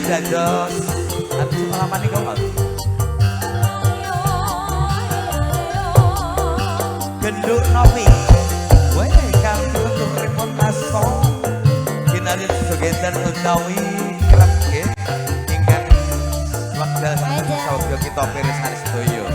dados habis pengalaman niku kok. Genduk Novi. Weh kang untuk reportase kinarin segedan utawi kerap nggih ingkang wekdal sampun saudya kita pirsani sedaya.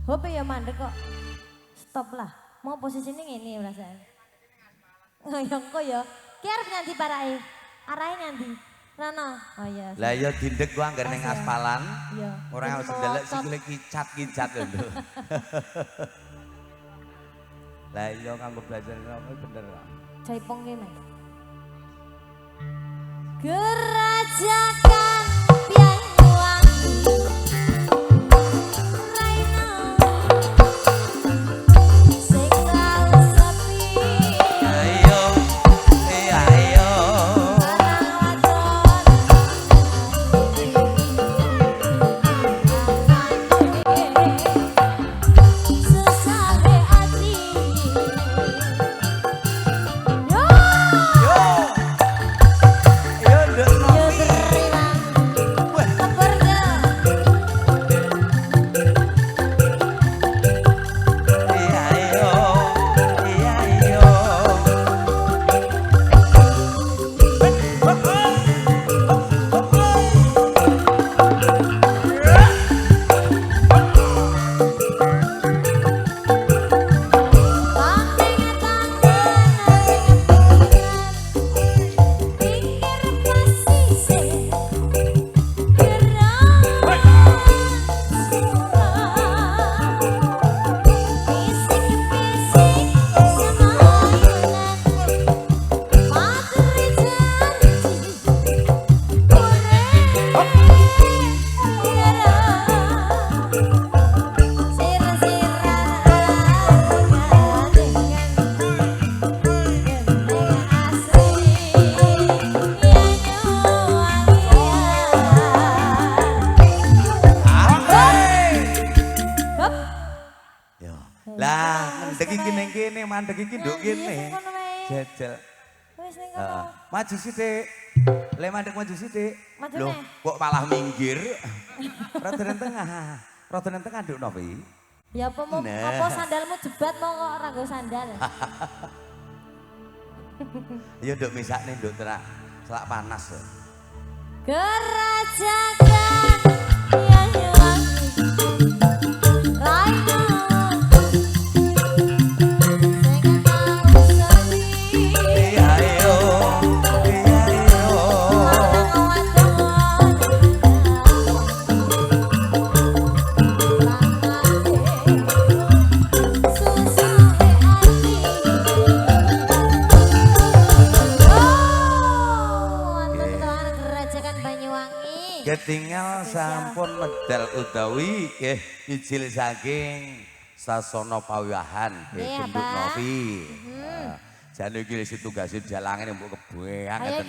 Hope ya mandek kok. Stop lah. Mau posisinya ngene perasaan. Oh ya kok ya. Ki arep nganti parake. Arahe nganti. Rono. Oh iya. Lah ya dindek ku anggar ning aspalan. Iya. Ora harus ndelok sikile kicat-kicat lho. Lah iya kanggo belajar apa bener kok. Jaipong ki, Mas. Gerajakan Banyuwangi. Lah, mendek iki ning kene, mandek iki nduk kene. Jajal. Wis ning kono. Maju sithik. Le mandek maju sithik. Loh, Majune. kok malah minggir? Rada nang tengah. Rada nang tengah nduk Novi. Ya apa mau Nah. apa sandalmu jebat mau kok ora nggo sandal. Ya nduk misakne nduk terak. Selak panas. Gerajakan Banyuwangi. Raina. Ketinggal sampun medal utawi nggih ijil saking Sasana Pawiwahan nggih Iya, Genduk Pak. Novi. Jane iki wis tugas jalange mbok kebueang.